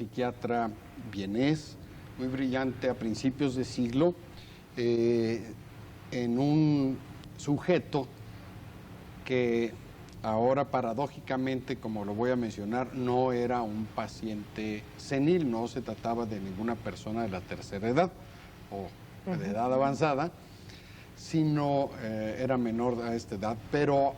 psiquiatra vienés, muy brillante a principios de siglo, en un sujeto que ahora paradójicamente, como lo voy a mencionar, no era un paciente senil, no se trataba de ninguna persona de la tercera edad o de edad avanzada, sino era menor a esta edad, pero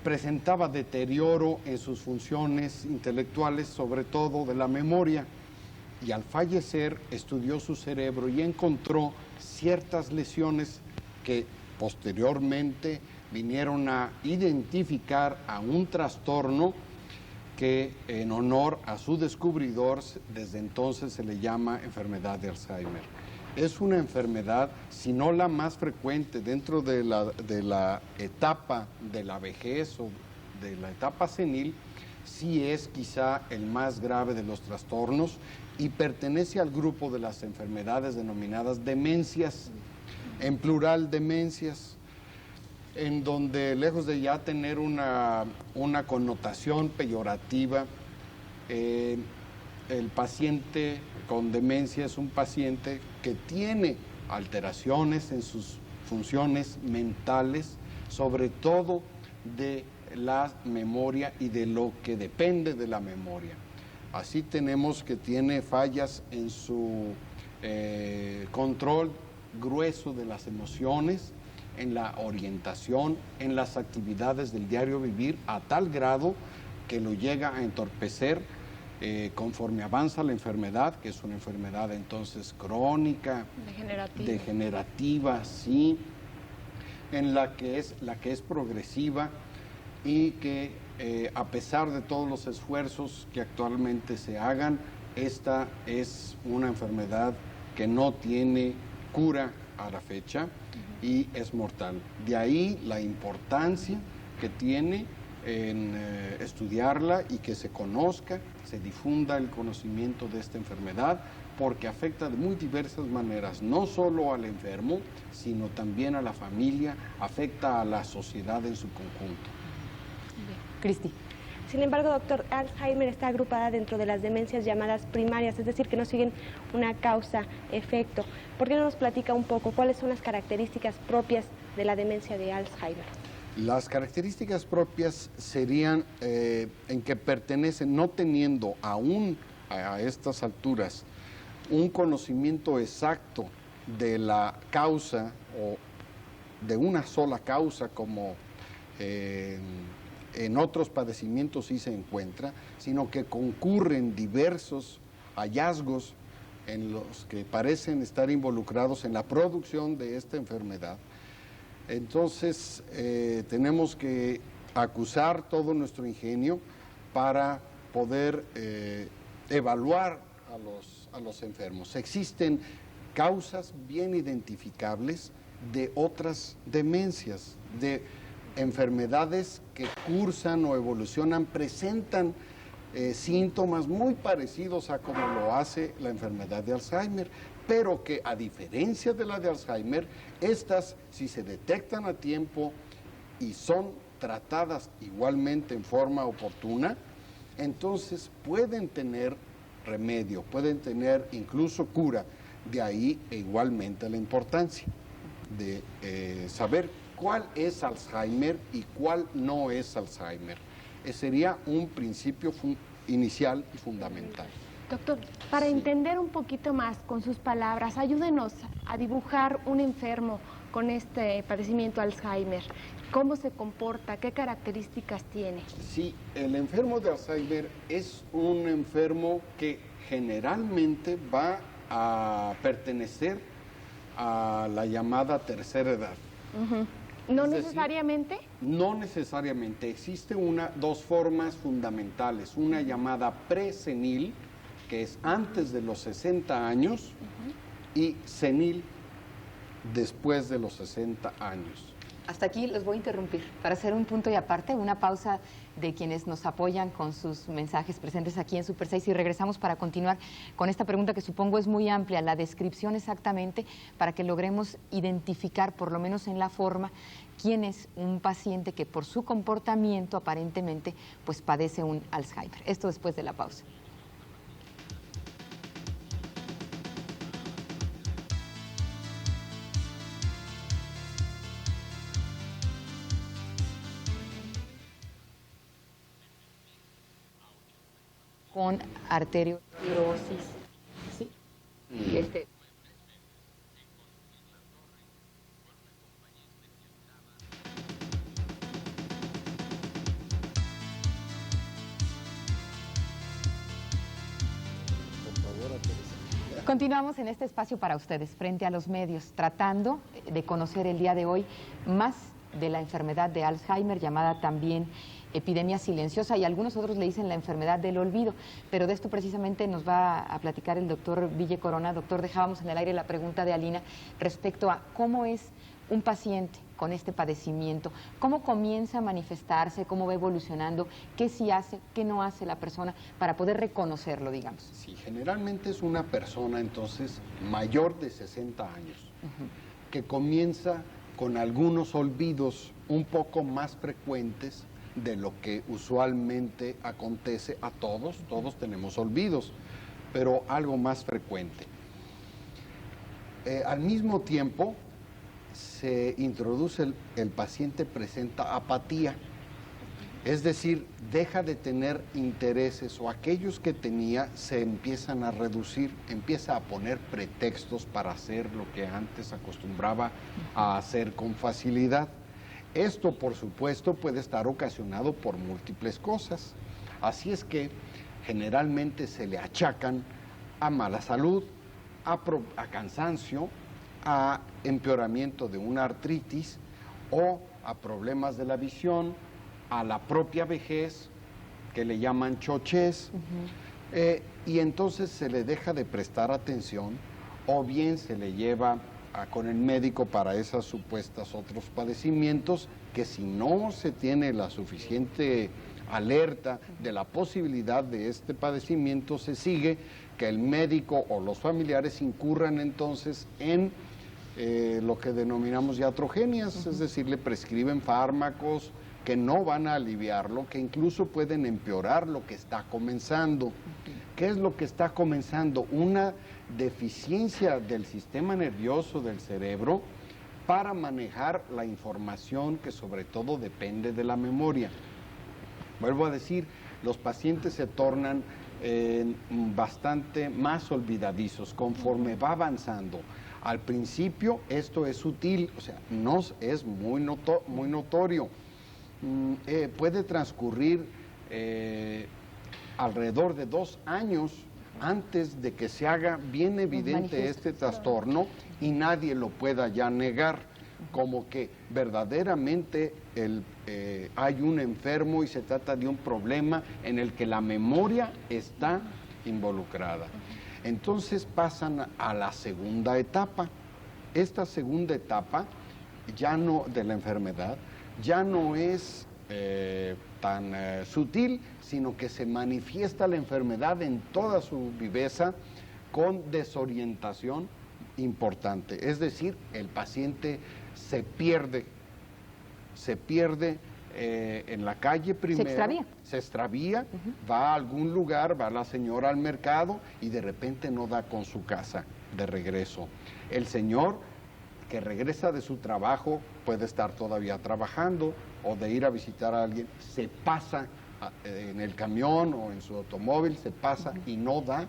presentaba deterioro en sus funciones intelectuales, sobre todo de la memoria, y al fallecer estudió su cerebro y encontró ciertas lesiones que posteriormente vinieron a identificar a un trastorno que en honor a su descubridor desde entonces se le llama enfermedad de Alzheimer. Es una enfermedad, si no la más frecuente dentro de la etapa de la vejez o de la etapa senil, sí es quizá el más grave de los trastornos y pertenece al grupo de las enfermedades denominadas demencias, en plural demencias, en donde lejos de ya tener una connotación peyorativa, el paciente con demencia es un paciente que tiene alteraciones en sus funciones mentales, sobre todo de la memoria y de lo que depende de la memoria. Así tenemos que tiene fallas en su control grueso de las emociones, en la orientación, en las actividades del diario vivir, a tal grado que lo llega a entorpecer conforme avanza la enfermedad, que es una enfermedad entonces crónica, degenerativa, sí, en la que es progresiva y que a pesar de todos los esfuerzos que actualmente se hagan, esta es una enfermedad que no tiene cura a la fecha y es mortal. De ahí la importancia que tiene en estudiarla y que se conozca, se difunda el conocimiento de esta enfermedad, porque afecta de muy diversas maneras, no solo al enfermo, sino también a la familia, afecta a la sociedad en su conjunto. Cristi. Sin embargo, doctor, Alzheimer está agrupada dentro de las demencias llamadas primarias, es decir, que no siguen una causa-efecto. ¿Por qué no nos platica un poco cuáles son las características propias de la demencia de Alzheimer? Las características propias serían en que pertenecen, no teniendo aún a estas alturas un conocimiento exacto de la causa o de una sola causa como en otros padecimientos sí se encuentra, sino que concurren diversos hallazgos en los que parecen estar involucrados en la producción de esta enfermedad. Entonces tenemos que acusar todo nuestro ingenio para poder evaluar a los enfermos. Existen causas bien identificables de otras demencias, de enfermedades que cursan o evolucionan, presentan síntomas muy parecidos a como lo hace la enfermedad de Alzheimer, pero que a diferencia de la de Alzheimer, estas, si se detectan a tiempo y son tratadas igualmente en forma oportuna, entonces pueden tener remedio, pueden tener incluso cura. De ahí igualmente la importancia de saber cuál es Alzheimer y cuál no es Alzheimer. Ese sería un principio inicial y fundamental. Doctor, para entender un poquito más con sus palabras, ayúdenos a dibujar un enfermo con este padecimiento Alzheimer. ¿Cómo se comporta? ¿Qué características tiene? Sí, el enfermo de Alzheimer es un enfermo que generalmente va a pertenecer a la llamada tercera edad. ¿No necesariamente? No necesariamente. Existen dos formas fundamentales. Una llamada presenil, que es antes de los 60 años, y senil después de los 60 años. Hasta aquí los voy a interrumpir para hacer un punto y aparte, una pausa de quienes nos apoyan con sus mensajes presentes aquí en Super 6 y regresamos para continuar con esta pregunta que supongo es muy amplia, la descripción exactamente para que logremos identificar, por lo menos en la forma, quién es un paciente que por su comportamiento aparentemente pues padece un Alzheimer. Esto después de la pausa. con arteriosclerosis. Sí. Continuamos en este espacio para ustedes, frente a los medios, tratando de conocer el día de hoy más de la enfermedad de Alzheimer, llamada también epidemia silenciosa, y algunos otros le dicen la enfermedad del olvido, pero de esto precisamente nos va a platicar el doctor Ville Corona. Doctor, dejábamos en el aire la pregunta de Alina respecto a cómo es un paciente con este padecimiento, cómo comienza a manifestarse, cómo va evolucionando, qué sí hace, qué no hace la persona para poder reconocerlo, digamos. Sí, generalmente es una persona entonces mayor de 60 años, que comienza con algunos olvidos un poco más frecuentes de lo que usualmente acontece a todos. Todos tenemos olvidos, pero algo más frecuente. Al mismo tiempo, se introduce, el paciente presenta apatía, es decir, deja de tener intereses, o aquellos que tenía se empiezan a reducir, empieza a poner pretextos para hacer lo que antes acostumbraba a hacer con facilidad. Esto, por supuesto, puede estar ocasionado por múltiples cosas, así es que generalmente se le achacan a mala salud, a cansancio, a empeoramiento de una artritis o a problemas de la visión, a la propia vejez, que le llaman chochez, y entonces se le deja de prestar atención, o bien se le lleva con el médico para esas supuestas otros padecimientos, que si no se tiene la suficiente alerta de la posibilidad de este padecimiento, se sigue que el médico o los familiares incurran entonces en lo que denominamos iatrogenias, es decir, le prescriben fármacos que no van a aliviarlo, que incluso pueden empeorar lo que está comenzando. ¿Qué es lo que está comenzando? Una deficiencia del sistema nervioso del cerebro para manejar la información que sobre todo depende de la memoria. Vuelvo a decir, los pacientes se tornan bastante más olvidadizos conforme va avanzando. Al principio esto es sutil, o sea, no es muy notorio. Puede transcurrir alrededor de 2 años antes de que se haga bien evidente este trastorno y nadie lo pueda ya negar, como que verdaderamente hay un enfermo y se trata de un problema en el que la memoria está involucrada. Entonces pasan a la segunda etapa. Esta segunda etapa ya no, de la enfermedad ya no es tan sutil, sino que se manifiesta la enfermedad en toda su viveza con desorientación importante. Es decir, el paciente se pierde en la calle primero, se extravía, va a algún lugar, va la señora al mercado y de repente no da con su casa de regreso. El señor que regresa de su trabajo puede estar todavía trabajando o de ir a visitar a alguien, se pasa en el camión o en su automóvil, se pasa y no da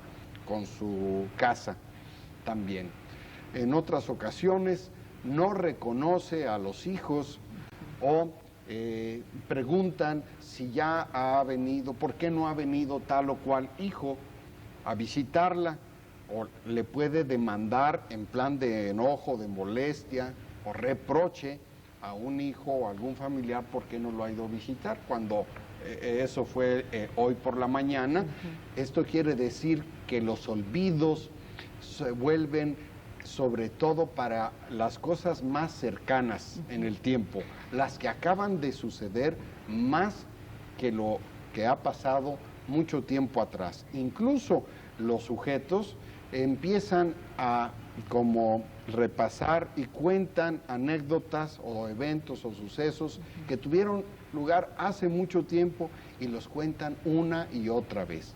con su casa también. En otras ocasiones no reconoce a los hijos o preguntan si ya ha venido, por qué no ha venido tal o cual hijo a visitarla, o le puede demandar en plan de enojo, de molestia o reproche a un hijo o algún familiar por qué no lo ha ido a visitar, cuando eso fue hoy por la mañana. Esto quiere decir que los olvidos se vuelven sobre todo para las cosas más cercanas en el tiempo, las que acaban de suceder más que lo que ha pasado mucho tiempo atrás. Incluso los sujetos empiezan a como repasar y cuentan anécdotas o eventos o sucesos que tuvieron lugar hace mucho tiempo y los cuentan una y otra vez.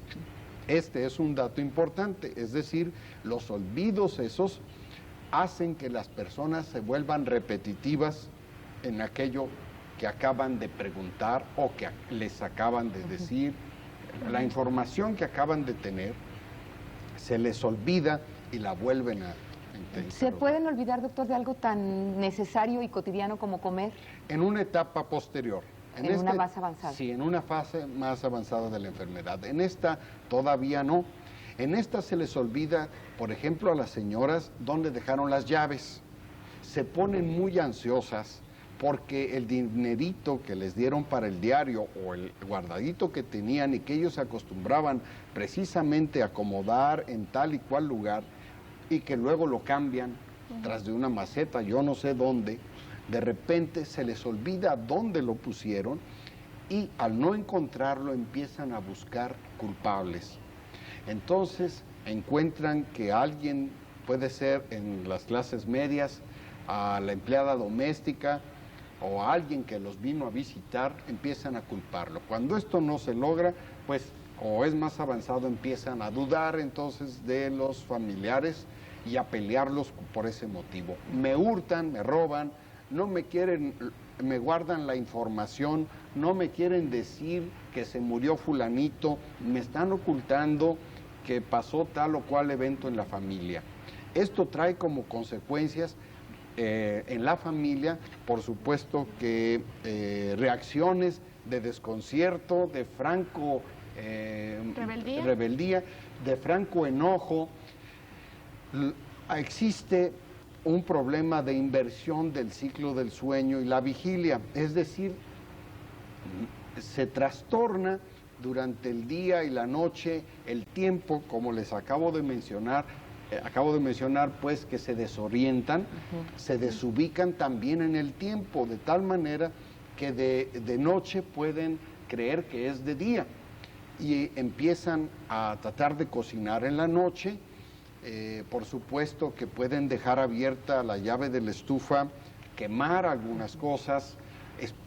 Este es un dato importante, es decir, los olvidos esos hacen que las personas se vuelvan repetitivas en aquello que acaban de preguntar o que les acaban de decir La información que acaban de tener se les olvida y la vuelven a intentar. ¿Se pueden olvidar, doctor, de algo tan necesario y cotidiano como comer? En una etapa posterior. En una más avanzada. Sí, en una fase más avanzada de la enfermedad. En esta todavía no. En esta se les olvida, por ejemplo, a las señoras dónde dejaron las llaves. Se ponen muy ansiosas porque el dinerito que les dieron para el diario o el guardadito que tenían y que ellos acostumbraban precisamente a acomodar en tal y cual lugar y que luego lo cambian tras de una maceta, yo no sé dónde, de repente se les olvida dónde lo pusieron y al no encontrarlo empiezan a buscar culpables. Entonces encuentran que alguien, puede ser en las clases medias, a la empleada doméstica o a alguien que los vino a visitar, empiezan a culparlo. Cuando esto no se logra, pues o es más avanzado, empiezan a dudar entonces de los familiares y a pelearlos por ese motivo. Me hurtan, me roban, no me quieren, me guardan la información, no me quieren decir que se murió fulanito, me están ocultando que pasó tal o cual evento en la familia. Esto trae como consecuencias en la familia, por supuesto que reacciones de desconcierto, de franco rebeldía, de franco enojo. Existe un problema de inversión del ciclo del sueño y la vigilia, es decir, se trastorna durante el día y la noche el tiempo, como les acabo de mencionar, pues que se desorientan, se desubican también en el tiempo, de tal manera que de noche pueden creer que es de día y empiezan a tratar de cocinar en la noche. Por supuesto que pueden dejar abierta la llave de la estufa, quemar algunas cosas,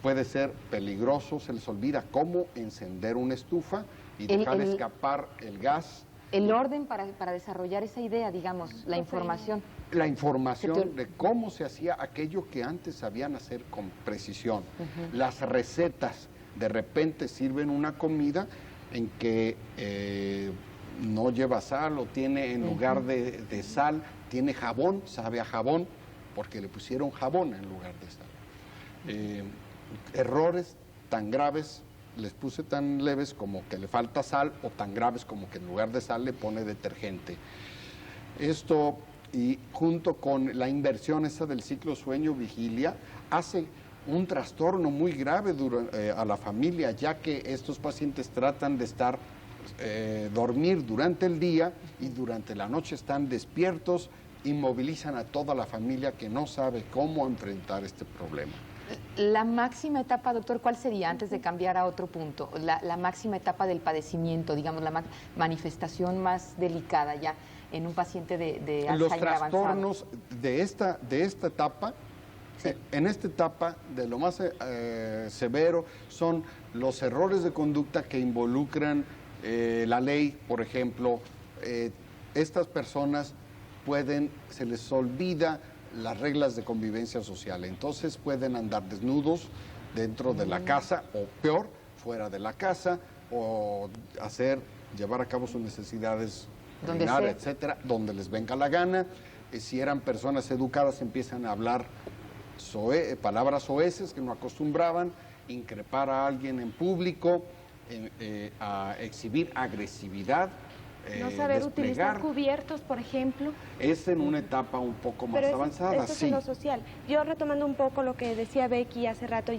puede ser peligroso, se les olvida cómo encender una estufa y dejar escapar el gas. El orden para desarrollar esa idea, digamos, la información. La información de cómo se hacía aquello que antes sabían hacer con precisión. Las recetas, de repente sirven una comida en que no lleva sal o tiene en lugar de sal, tiene jabón, sabe a jabón, porque le pusieron jabón en lugar de sal. Errores tan graves, les puse tan leves como que le falta sal o tan graves como que en lugar de sal le pone detergente. Esto, y junto con la inversión esa del ciclo sueño-vigilia, hace un trastorno muy grave a la familia, ya que estos pacientes tratan de dormir durante el día y durante la noche están despiertos, inmovilizan a toda la familia que no sabe cómo enfrentar este problema. La máxima etapa, doctor, ¿cuál sería antes de cambiar a otro punto? La máxima etapa del padecimiento, digamos, la manifestación más delicada ya en un paciente de Alzheimer Los trastornos avanzado. de esta etapa, sí. En esta etapa de lo más severo son los errores de conducta que involucran la ley, por ejemplo. Estas personas se les olvida las reglas de convivencia social, entonces pueden andar desnudos dentro de la casa o peor, fuera de la casa, o llevar a cabo sus necesidades, orinar, etcétera, donde les venga la gana. Si eran personas educadas empiezan a hablar palabras soeces que no acostumbraban, increpar a alguien en público, a exhibir agresividad. No saber utilizar cubiertos, por ejemplo. Es en una etapa un poco más avanzada. Eso es en lo social. Yo retomando un poco lo que decía Becky hace rato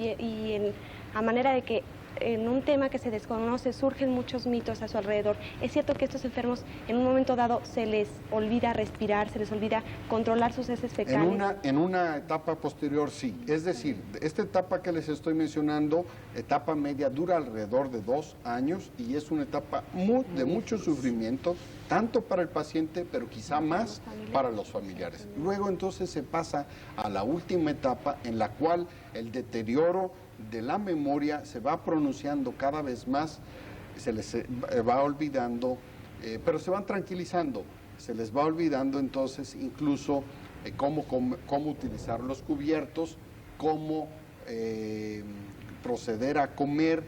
a manera de que en un tema que se desconoce surgen muchos mitos a su alrededor. Es cierto que estos enfermos en un momento dado se les olvida respirar, se les olvida controlar sus heces fecales. En una etapa posterior sí, es decir, esta etapa que les estoy mencionando, etapa media, dura alrededor de 2 años y es una etapa de mucho sufrimiento, tanto para el paciente, pero quizá más para los familiares. Luego entonces se pasa a la última etapa en la cual el deterioro de la memoria se va pronunciando cada vez más, se les va olvidando, pero se van tranquilizando, se les va olvidando entonces incluso cómo utilizar los cubiertos, cómo proceder a comer,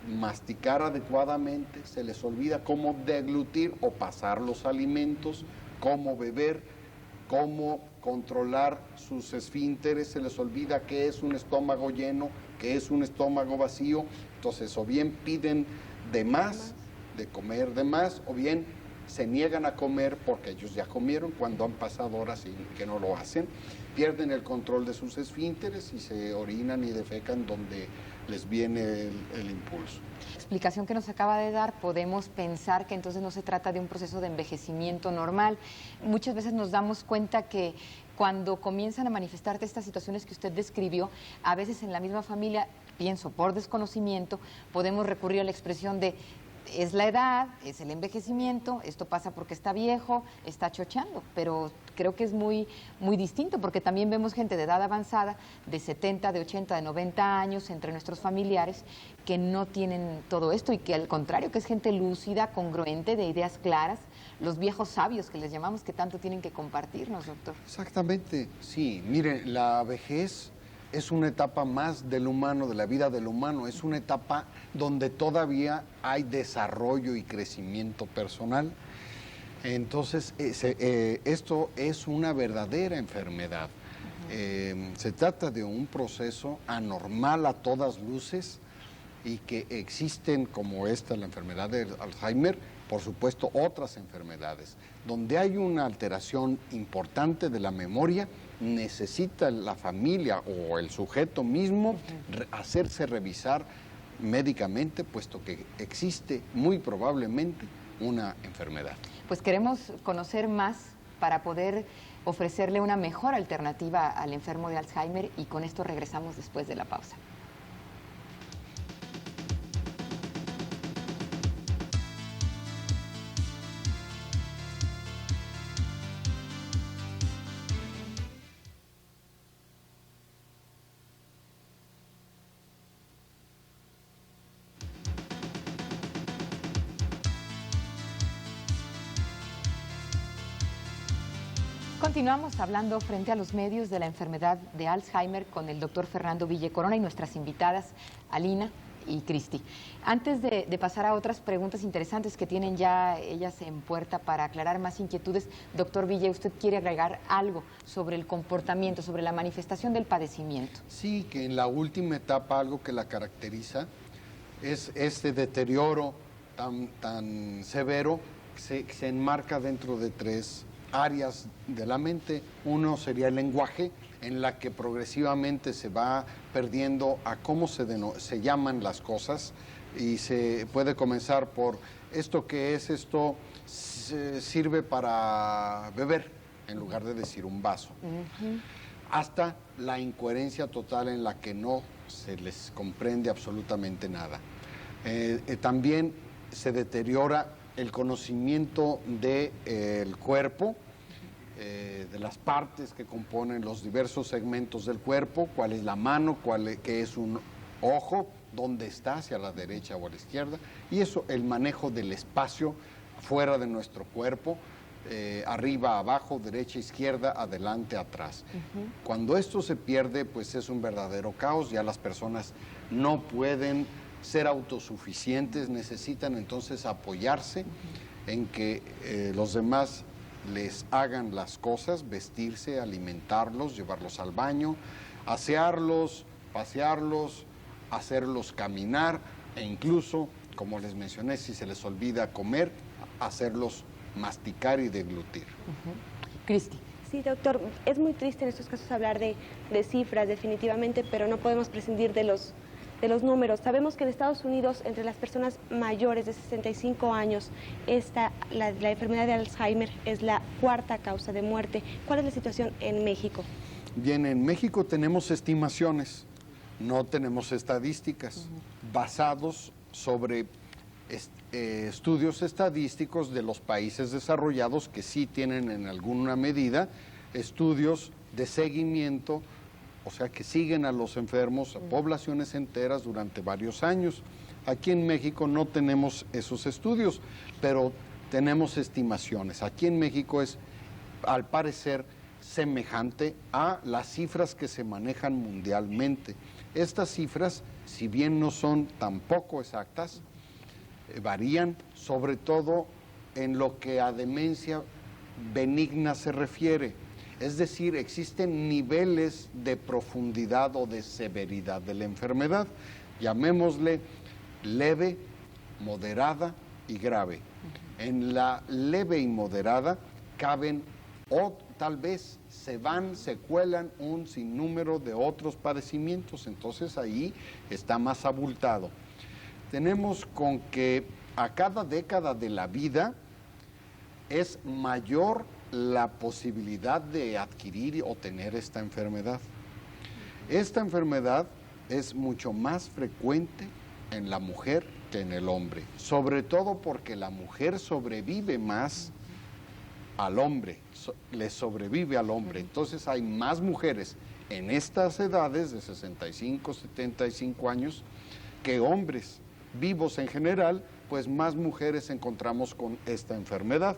masticar adecuadamente, se les olvida cómo deglutir o pasar los alimentos, cómo beber, cómo controlar sus esfínteres, se les olvida qué es un estómago lleno, qué es un estómago vacío. Entonces, o bien piden de más, de comer de más, o bien se niegan a comer porque ellos ya comieron cuando han pasado horas y que no lo hacen. Pierden el control de sus esfínteres y se orinan y defecan donde les viene el impulso. Explicación que nos acaba de dar, podemos pensar que entonces no se trata de un proceso de envejecimiento normal. Muchas veces nos damos cuenta que cuando comienzan a manifestarte estas situaciones que usted describió, a veces en la misma familia, pienso por desconocimiento, podemos recurrir a la expresión de es la edad, es el envejecimiento, esto pasa porque está viejo, está chocheando, pero creo que es muy distinto, porque también vemos gente de edad avanzada, de 70, de 80, de 90 años, entre nuestros familiares, que no tienen todo esto y que al contrario, que es gente lúcida, congruente, de ideas claras, los viejos sabios que les llamamos, que tanto tienen que compartirnos, doctor. Exactamente, sí. Mire, la vejez es una etapa más del humano, de la vida del humano, es una etapa donde todavía hay desarrollo y crecimiento personal. Entonces, esto es una verdadera enfermedad. Se trata de un proceso anormal a todas luces y que existen, como esta, la enfermedad de Alzheimer, por supuesto otras enfermedades. Donde hay una alteración importante de la memoria, necesita la familia o el sujeto mismo hacerse revisar médicamente, puesto que existe muy probablemente una enfermedad. Pues queremos conocer más para poder ofrecerle una mejor alternativa al enfermo de Alzheimer y con esto regresamos después de la pausa. Continuamos hablando frente a los medios de la enfermedad de Alzheimer con el doctor Fernando Ville Corona y nuestras invitadas Alina y Cristi. Antes de pasar a otras preguntas interesantes que tienen ya ellas en puerta para aclarar más inquietudes, doctor Ville, ¿usted quiere agregar algo sobre el comportamiento, sobre la manifestación del padecimiento? Sí, que en la última etapa algo que la caracteriza es este deterioro tan severo que se enmarca dentro de tres áreas de la mente. Uno sería el lenguaje, en la que progresivamente se va perdiendo a cómo se llaman las cosas, y se puede comenzar por esto que es esto, sirve para beber, en lugar de decir un vaso, hasta la incoherencia total en la que no se les comprende absolutamente nada. También se deteriora el conocimiento del cuerpo, de las partes que componen los diversos segmentos del cuerpo, cuál es la mano, qué es un ojo, dónde está, hacia la derecha o a la izquierda, y eso, el manejo del espacio fuera de nuestro cuerpo, arriba, abajo, derecha, izquierda, adelante, atrás. Cuando esto se pierde, pues es un verdadero caos, ya las personas no pueden ser autosuficientes, necesitan entonces apoyarse en que los demás les hagan las cosas, vestirse, alimentarlos, llevarlos al baño, asearlos, pasearlos, hacerlos caminar e incluso, como les mencioné, si se les olvida comer, hacerlos masticar y deglutir. Cristi. Sí, doctor, es muy triste en estos casos hablar de cifras definitivamente, pero no podemos prescindir de los números. Sabemos que en Estados Unidos, entre las personas mayores de 65 años, la enfermedad de Alzheimer es la cuarta causa de muerte. ¿Cuál es la situación en México? Bien, en México tenemos estimaciones, no tenemos estadísticas, basados sobre estudios estadísticos de los países desarrollados que sí tienen en alguna medida estudios de seguimiento, o sea, que siguen a los enfermos, a poblaciones enteras durante varios años. Aquí en México no tenemos esos estudios, pero tenemos estimaciones. Aquí en México es, al parecer, semejante a las cifras que se manejan mundialmente. Estas cifras si bien no son tampoco exactas, varían, sobre todo en lo que a demencia benigna se refiere. Es decir, existen niveles de profundidad o de severidad de la enfermedad, llamémosle leve, moderada y grave. En la leve y moderada caben o tal vez se cuelan un sinnúmero de otros padecimientos, entonces ahí está más abultado. Tenemos con que a cada década de la vida es mayor la posibilidad de adquirir o tener esta enfermedad. Esta enfermedad es mucho más frecuente en la mujer que en el hombre, sobre todo porque la mujer sobrevive más al hombre, le sobrevive al hombre. Entonces hay más mujeres en estas edades de 65, 75 años que hombres vivos en general, pues más mujeres encontramos con esta enfermedad,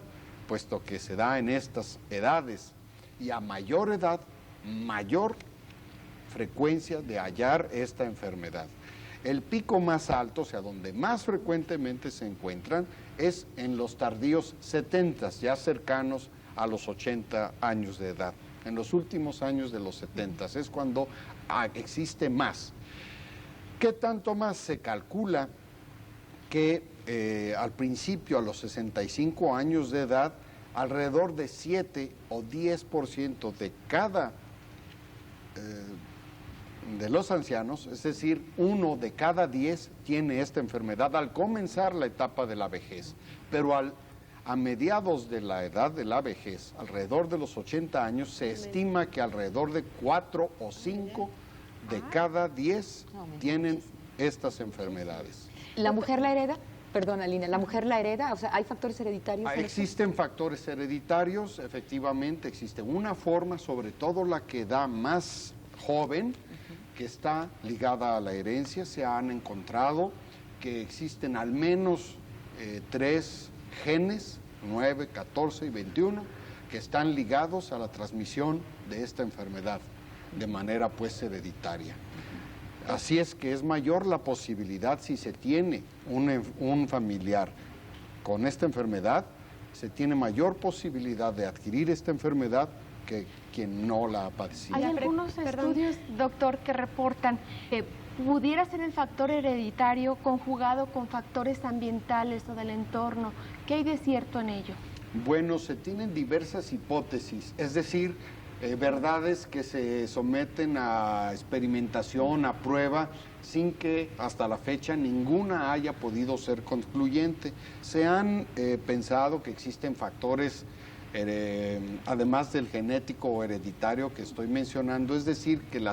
puesto que se da en estas edades y a mayor edad, mayor frecuencia de hallar esta enfermedad. El pico más alto, o sea, donde más frecuentemente se encuentran, es en los tardíos 70, ya cercanos a los 80 años de edad. En los últimos años de los 70 es cuando existe más. ¿Qué tanto más? Se calcula que al principio, a los 65 años de edad, alrededor de 7 o 10% de cada de los ancianos, es decir, 1 de cada 10 tiene esta enfermedad al comenzar la etapa de la vejez, pero a mediados de la edad de la vejez, alrededor de los 80 años, se estima que alrededor de 4 o 5 de cada 10 tienen estas enfermedades. ¿La mujer la hereda? Perdona, Lina, ¿la mujer la hereda? O sea, ¿hay factores hereditarios? Existen factores hereditarios, efectivamente, existe una forma, sobre todo la que da más joven, que está ligada a la herencia. Se han encontrado que existen al menos 3 genes, 9, 14 y 21, que están ligados a la transmisión de esta enfermedad de manera pues hereditaria. Así es que es mayor la posibilidad, si se tiene un familiar con esta enfermedad, se tiene mayor posibilidad de adquirir esta enfermedad que quien no la ha padecido. Hay algunos estudios, doctor, que reportan que pudiera ser el factor hereditario conjugado con factores ambientales o del entorno. ¿Qué hay de cierto en ello? Bueno, se tienen diversas hipótesis, es decir, verdades que se someten a experimentación, a prueba, sin que hasta la fecha ninguna haya podido ser concluyente. Se han pensado que existen factores, además del genético o hereditario que estoy mencionando, es decir, que en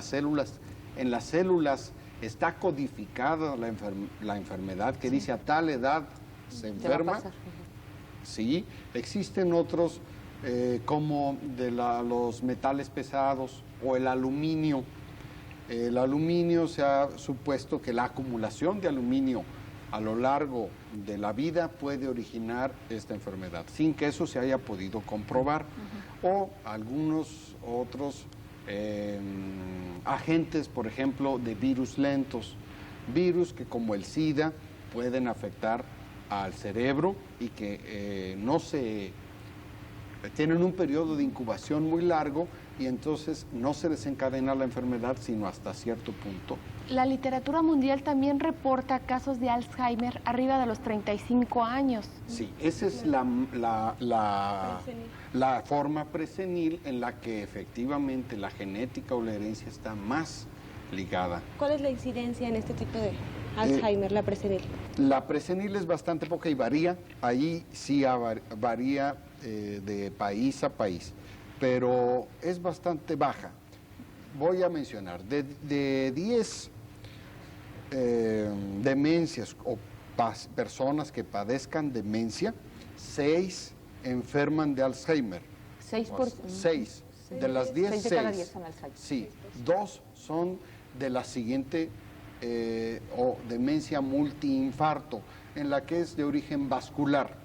las células está codificada la enfermedad, que dice a tal edad se enferma. Sí, existen otros como de los metales pesados o el aluminio. El aluminio, se ha supuesto que la acumulación de aluminio a lo largo de la vida puede originar esta enfermedad, sin que eso se haya podido comprobar. O algunos otros agentes, por ejemplo, de virus lentos, virus que como el SIDA pueden afectar al cerebro y que tienen un periodo de incubación muy largo y entonces no se desencadena la enfermedad sino hasta cierto punto. La literatura mundial también reporta casos de Alzheimer arriba de los 35 años. Sí, esa es la forma presenil en la que efectivamente la genética o la herencia está más ligada. ¿Cuál es la incidencia en este tipo de Alzheimer, la presenil? La presenil es bastante poca y varía, ahí sí varía de país a país, pero es bastante baja. Voy a mencionar, de 10 demencias o personas que padezcan demencia, 6 enferman de Alzheimer. 6 de las 10, 6 de cada 10 son Alzheimer. Sí, 2 son de la siguiente o demencia multiinfarto, en la que es de origen vascular.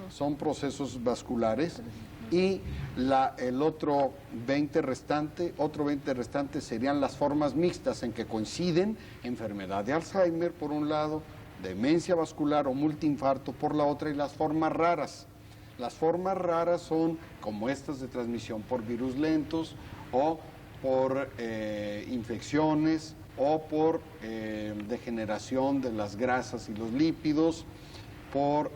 Son procesos vasculares y el otro 20 restante serían las formas mixtas en que coinciden enfermedad de Alzheimer por un lado, demencia vascular o multiinfarto por la otra, y las formas raras. Las formas raras son como estas de transmisión por virus lentos o por infecciones o por degeneración de las grasas y los lípidos, por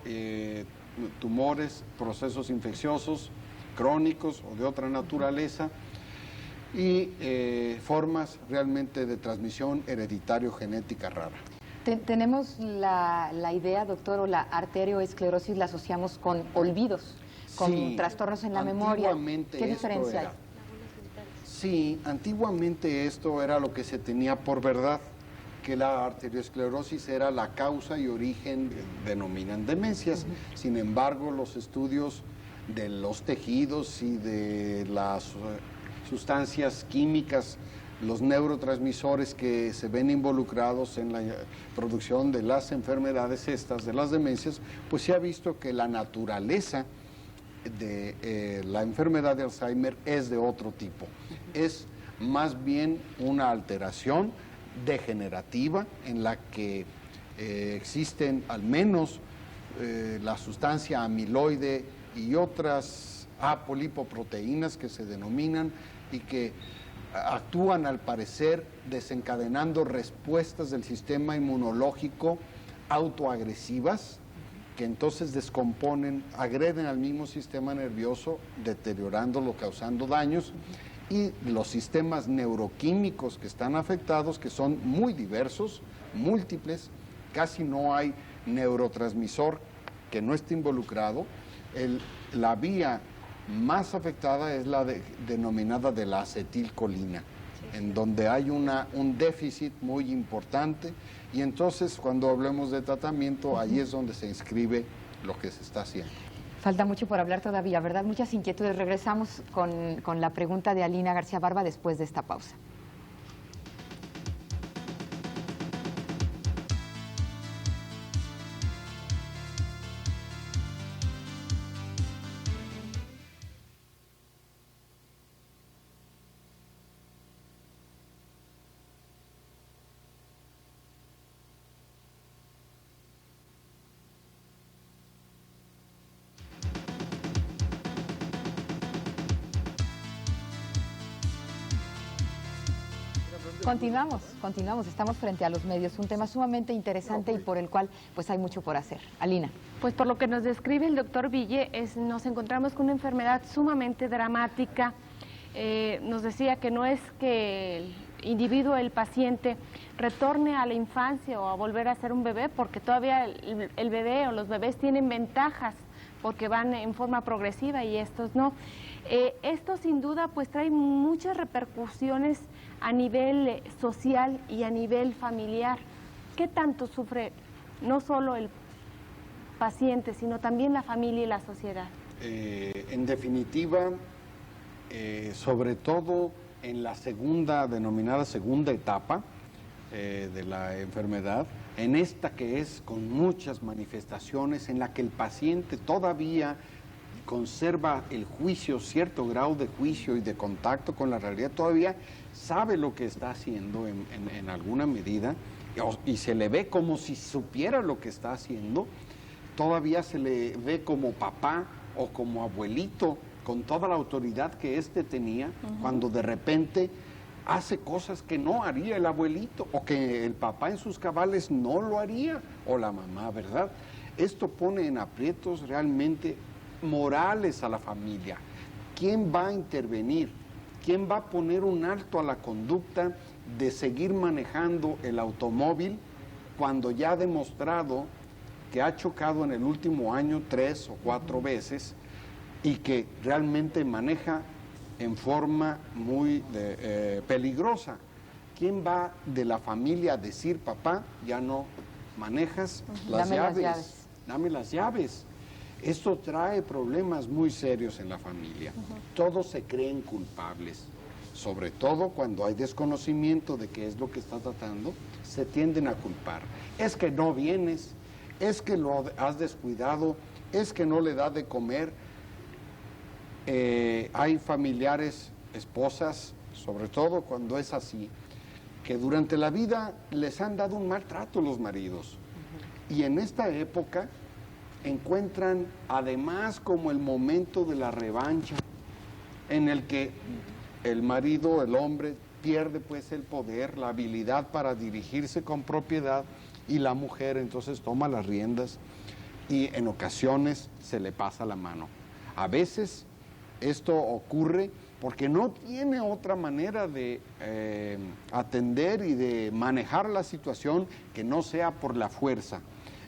tumores, procesos infecciosos crónicos o de otra naturaleza, y formas realmente de transmisión hereditario-genética rara. Tenemos la idea, doctor, o la arterioesclerosis la asociamos con olvidos, con trastornos en la memoria. ¿Qué diferencia hay? Sí, antiguamente esto era lo que se tenía por verdad, que la arteriosclerosis era la causa y origen, denominan demencias. Sin embargo, los estudios de los tejidos y de las sustancias químicas, los neurotransmisores que se ven involucrados en la producción de las enfermedades estas, de las demencias, pues se ha visto que la naturaleza de la enfermedad de Alzheimer es de otro tipo. Es más bien una alteración degenerativa en la que existen al menos la sustancia amiloide y otras apolipoproteínas que se denominan y que actúan al parecer desencadenando respuestas del sistema inmunológico autoagresivas, que entonces descomponen, agreden al mismo sistema nervioso, deteriorándolo, causando daños, y los sistemas neuroquímicos que están afectados, que son muy diversos, múltiples, casi no hay neurotransmisor que no esté involucrado. La vía más afectada es la denominada de la acetilcolina, en donde hay un déficit muy importante, y entonces cuando hablemos de tratamiento, ahí es donde se inscribe lo que se está haciendo. Falta mucho por hablar todavía, ¿verdad? Muchas inquietudes. Regresamos con la pregunta de Alina García Barba después de esta pausa. Continuamos, estamos frente a los medios, un tema sumamente interesante y por el cual pues hay mucho por hacer. Alina. Pues por lo que nos describe el doctor Ville, nos encontramos con una enfermedad sumamente dramática. Nos decía que no es que el individuo, el paciente, retorne a la infancia o a volver a ser un bebé, porque todavía el bebé o los bebés tienen ventajas porque van en forma progresiva y estos no. Esto sin duda pues trae muchas repercusiones a nivel social y a nivel familiar. ¿Qué tanto sufre no solo el paciente, sino también la familia y la sociedad? En definitiva, sobre todo en la denominada segunda etapa de la enfermedad, en esta que es con muchas manifestaciones, en la que el paciente todavía conserva el juicio, cierto grado de juicio y de contacto con la realidad, todavía sabe lo que está haciendo en alguna medida y se le ve como si supiera lo que está haciendo, todavía se le ve como papá o como abuelito con toda la autoridad que éste tenía, cuando de repente hace cosas que no haría el abuelito o que el papá en sus cabales no lo haría, o la mamá, ¿verdad? Esto pone en aprietos realmente morales a la familia. ¿Quién va a intervenir? ¿Quién va a poner un alto a la conducta de seguir manejando el automóvil cuando ya ha demostrado que ha chocado en el último año 3 o 4 veces y que realmente maneja en forma muy peligrosa? ¿Quién va de la familia a decir, papá, ya no manejas, las llaves, dame las llaves? Esto trae problemas muy serios en la familia. Todos se creen culpables, sobre todo cuando hay desconocimiento de qué es lo que está tratando, se tienden a culpar. Es que no vienes, es que lo has descuidado, es que no le da de comer. hay familiares, esposas, sobre todo cuando es así, que durante la vida les han dado un maltrato los maridos. Y en esta época encuentran además como el momento de la revancha, en el que el marido, el hombre, pierde pues el poder, la habilidad para dirigirse con propiedad, y la mujer entonces toma las riendas y en ocasiones se le pasa la mano. A veces esto ocurre porque no tiene otra manera de atender y de manejar la situación que no sea por la fuerza.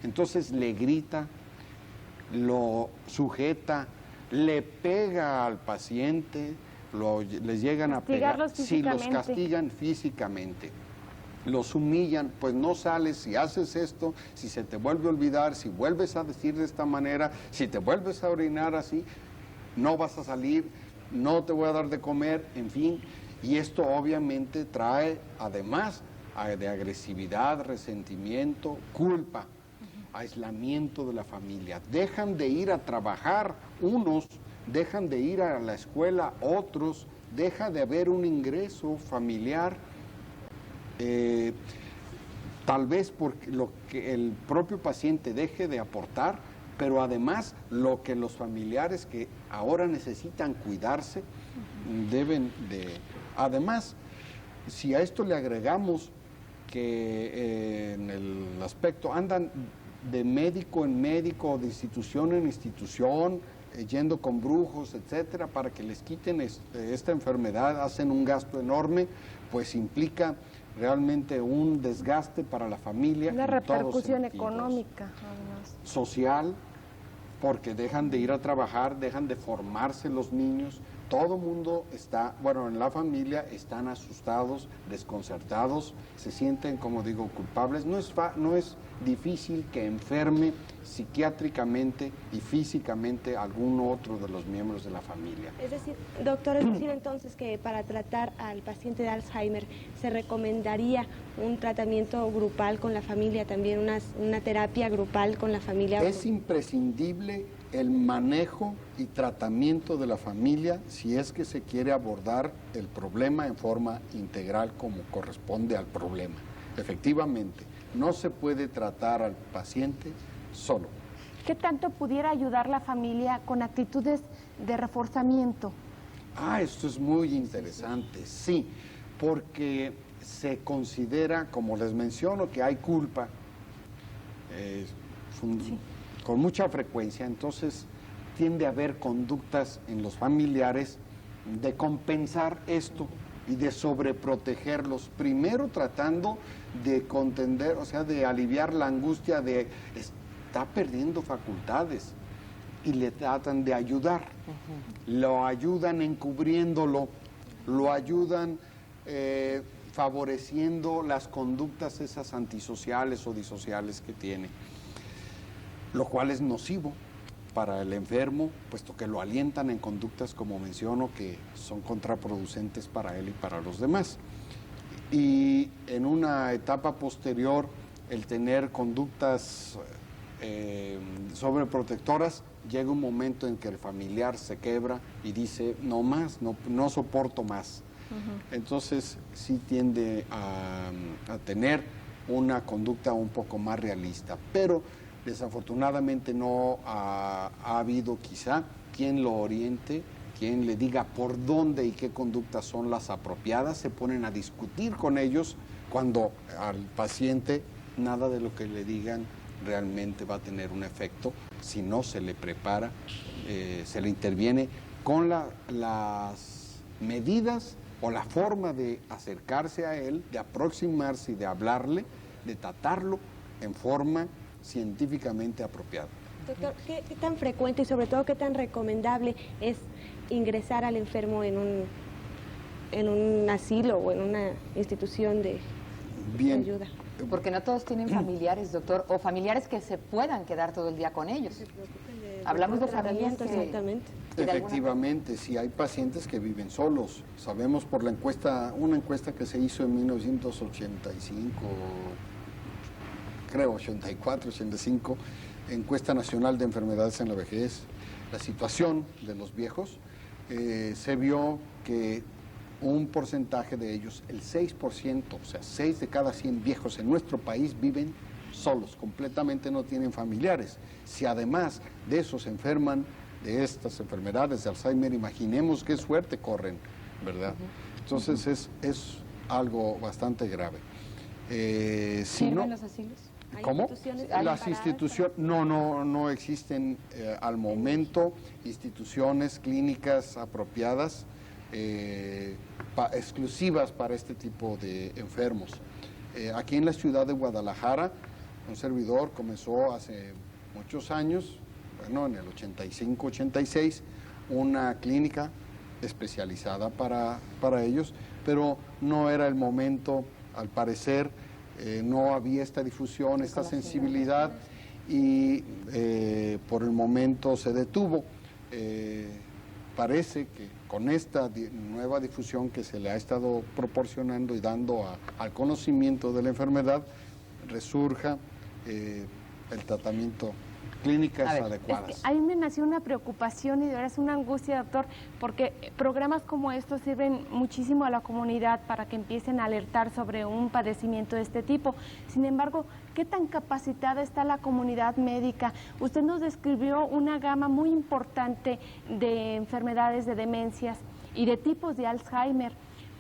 Entonces le grita, lo sujeta, le pega al paciente, les llegan a pegar, si los castigan físicamente, los humillan, pues no sales si haces esto, si se te vuelve a olvidar, si vuelves a decir de esta manera, si te vuelves a orinar así, no vas a salir, no te voy a dar de comer, en fin. Y esto obviamente trae, además de agresividad, resentimiento, culpa, aislamiento de la familia. Dejan de ir a trabajar unos, dejan de ir a la escuela otros, deja de haber un ingreso familiar, tal vez porque lo que el propio paciente deje de aportar, pero además lo que los familiares que ahora necesitan cuidarse deben de... Además, si a esto le agregamos que en el aspecto andan de médico en médico, de institución en institución, yendo con brujos, etcétera, para que les quiten esta enfermedad, hacen un gasto enorme, pues implica realmente un desgaste para la familia. Una repercusión económica, además. Social, porque dejan de ir a trabajar, dejan de formarse los niños. Todo mundo está, bueno, en la familia están asustados, desconcertados, se sienten, como digo, culpables. No es difícil que enferme psiquiátricamente y físicamente alguno otro de los miembros de la familia. Es decir, doctor, es decir entonces que para tratar al paciente de Alzheimer se recomendaría un tratamiento grupal con la familia, también una terapia grupal con la familia. Es imprescindible el manejo y tratamiento de la familia si es que se quiere abordar el problema en forma integral como corresponde al problema. Efectivamente, no se puede tratar al paciente solo. ¿Qué tanto pudiera ayudar la familia con actitudes de reforzamiento? Esto es muy interesante, sí, porque se considera, como les menciono, que hay culpa con mucha frecuencia, entonces tiende a haber conductas en los familiares de compensar esto y de sobreprotegerlos, primero tratando de contender, o sea, de aliviar la angustia de está perdiendo facultades y le tratan de ayudar, lo ayudan encubriéndolo, lo ayudan favoreciendo las conductas esas antisociales o disociales que tiene, lo cual es nocivo para el enfermo, puesto que lo alientan en conductas, como menciono, que son contraproducentes para él y para los demás. Y en una etapa posterior, el tener conductas sobreprotectoras, llega un momento en que el familiar se quebra y dice, no más, no soporto más. Entonces sí tiende a tener una conducta un poco más realista, pero desafortunadamente no ha habido quizá quien lo oriente, quien le diga por dónde y qué conductas son las apropiadas. Se ponen a discutir con ellos cuando al paciente nada de lo que le digan realmente va a tener un efecto si no se le prepara, se le interviene con las medidas o la forma de acercarse a él, de aproximarse y de hablarle, de tratarlo en forma científicamente apropiada. Doctor, ¿qué tan frecuente y sobre todo qué tan recomendable es ingresar al enfermo en un asilo o en una institución de ayuda? Porque no todos tienen familiares, doctor, o familiares que se puedan quedar todo el día con ellos. Hablamos de familias que... Exactamente. Efectivamente, sí hay pacientes que viven solos. Sabemos por la encuesta, una encuesta que se hizo en 1985, creo 84, 85, encuesta nacional de enfermedades en la vejez, la situación de los viejos, se vio que un porcentaje de ellos, el 6%, o sea, 6 de cada 100 viejos en nuestro país viven solos, completamente no tienen familiares. Si además de eso se enferman de estas enfermedades de Alzheimer, imaginemos qué suerte corren, ¿verdad? Entonces es algo bastante grave. ¿Sirven los asilos? ¿Cómo? ¿Hay Las instituciones, no existen al momento instituciones clínicas apropiadas, exclusivas para este tipo de enfermos. Aquí en la ciudad de Guadalajara, un servidor comenzó hace muchos años, bueno, en el 85-86, una clínica especializada para ellos, pero no era el momento, al parecer, no había esta difusión, esta sensibilidad, y por el momento se detuvo. Parece que con esta nueva difusión que se le ha estado proporcionando y dando al conocimiento de la enfermedad, resurja el tratamiento, clínicas adecuadas. Es que a mí me nació una preocupación y de verdad es una angustia, doctor, porque programas como estos sirven muchísimo a la comunidad para que empiecen a alertar sobre un padecimiento de este tipo. Sin embargo, ¿qué tan capacitada está la comunidad médica? Usted nos describió una gama muy importante de enfermedades, de demencias y de tipos de Alzheimer.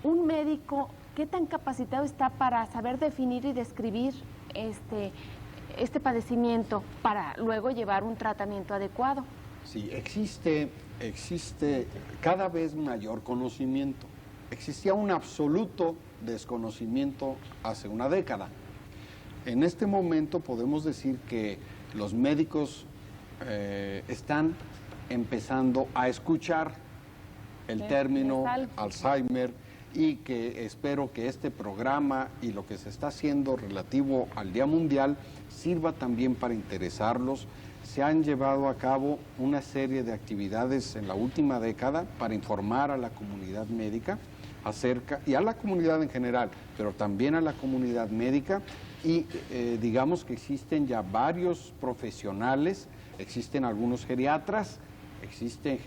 Un médico, ¿qué tan capacitado está para saber definir y describir este padecimiento para luego llevar un tratamiento adecuado? Sí, existe cada vez mayor conocimiento. Existía un absoluto desconocimiento hace una década. En este momento podemos decir que los médicos están empezando a escuchar el término Alzheimer, y que espero que este programa y lo que se está haciendo relativo al Día Mundial sirva también para interesarlos. Se han llevado a cabo una serie de actividades en la última década para informar a la comunidad médica acerca, y a la comunidad en general, pero también a la comunidad médica, y digamos que existen ya varios profesionales, existen algunos geriatras, existe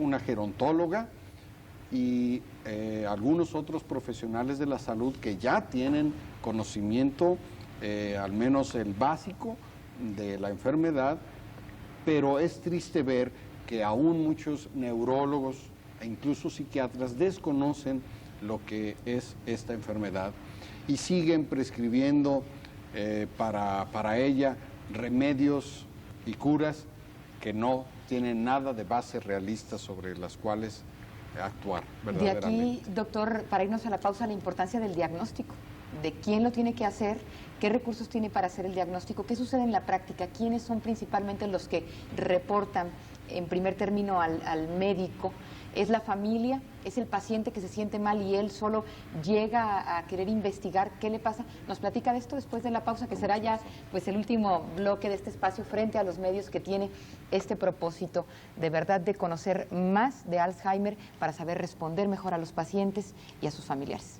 una gerontóloga, y algunos otros profesionales de la salud que ya tienen conocimiento, al menos el básico, de la enfermedad, pero es triste ver que aún muchos neurólogos e incluso psiquiatras desconocen lo que es esta enfermedad y siguen prescribiendo para ella remedios y curas que no tienen nada de base realista sobre las cuales actuar verdaderamente. De aquí, doctor, para irnos a la pausa, la importancia del diagnóstico, de quién lo tiene que hacer, qué recursos tiene para hacer el diagnóstico, qué sucede en la práctica, quiénes son principalmente los que reportan en primer término al médico. ¿Es la familia? ¿Es el paciente que se siente mal y él solo llega a querer investigar qué le pasa? Nos platica de esto después de la pausa, que será ya pues el último bloque de este espacio frente a los medios, que tiene este propósito de verdad de conocer más de Alzheimer para saber responder mejor a los pacientes y a sus familiares.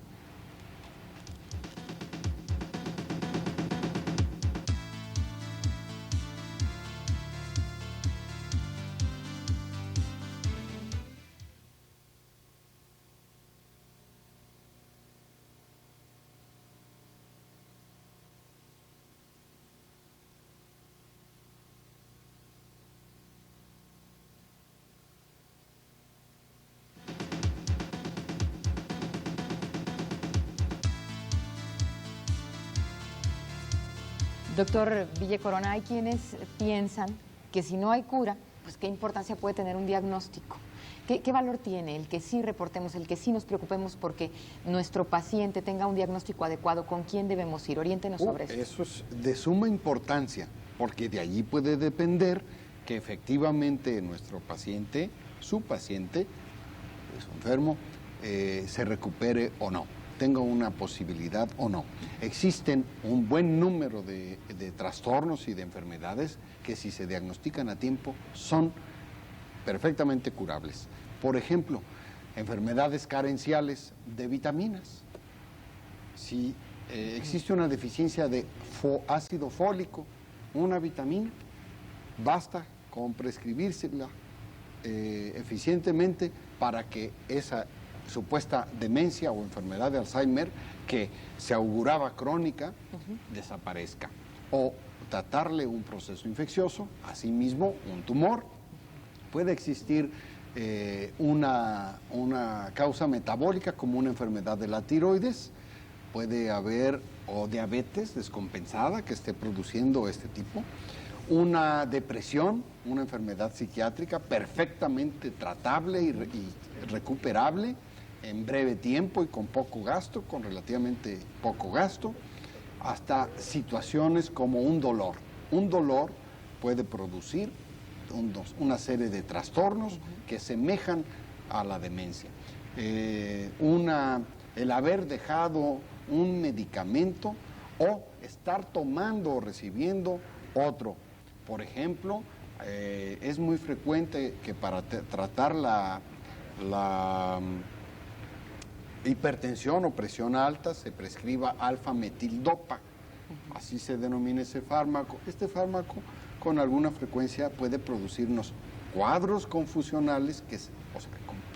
Doctor Villecorona, hay quienes piensan que si no hay cura, pues qué importancia puede tener un diagnóstico. ¿Qué valor tiene el que sí reportemos, el que sí nos preocupemos porque nuestro paciente tenga un diagnóstico adecuado? ¿Con quién debemos ir? Oriéntenos sobre eso. Eso es de suma importancia, porque de allí puede depender que efectivamente nuestro paciente, su paciente, su enfermo, se recupere o no, tenga una posibilidad o no. Existen un buen número de trastornos y de enfermedades que, si se diagnostican a tiempo, son perfectamente curables. Por ejemplo, enfermedades carenciales de vitaminas. Si existe una deficiencia de ácido fólico, una vitamina, basta con prescribírsela eficientemente para que esa supuesta demencia o enfermedad de Alzheimer que se auguraba crónica desaparezca, o tratarle un proceso infeccioso, asimismo un tumor. Puede existir una causa metabólica como una enfermedad de la tiroides, puede haber o diabetes descompensada que esté produciendo este tipo, una depresión, una enfermedad psiquiátrica perfectamente tratable y recuperable en breve tiempo y con poco gasto, con relativamente poco gasto, hasta situaciones como un dolor. Un dolor puede producir una serie de trastornos que semejan a la demencia. El haber dejado un medicamento o estar tomando o recibiendo otro. Por ejemplo, es muy frecuente que para tratar la hipertensión o presión alta se prescriba alfa-metildopa, así se denomina ese fármaco. Este fármaco con alguna frecuencia puede producirnos cuadros confusionales que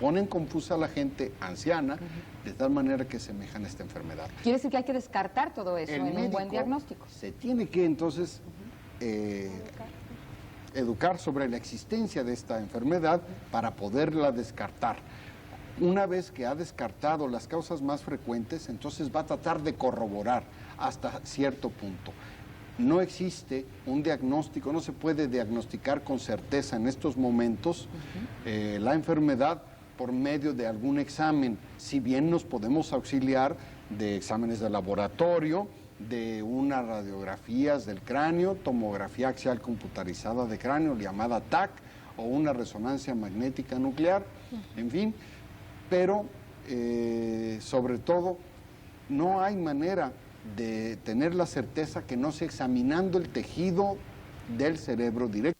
ponen confusa a la gente anciana, de tal manera que semejan a esta enfermedad. Quiere decir que hay que descartar todo eso en un buen diagnóstico. Se tiene que entonces educar sobre la existencia de esta enfermedad para poderla descartar. Una vez que ha descartado las causas más frecuentes, entonces va a tratar de corroborar hasta cierto punto. No existe un diagnóstico, no se puede diagnosticar con certeza en estos momentos la enfermedad por medio de algún examen, si bien nos podemos auxiliar de exámenes de laboratorio, de unas radiografías del cráneo, tomografía axial computarizada de cráneo llamada TAC, o una resonancia magnética nuclear, en fin, pero sobre todo no hay manera de tener la certeza que no sea examinando el tejido del cerebro directo.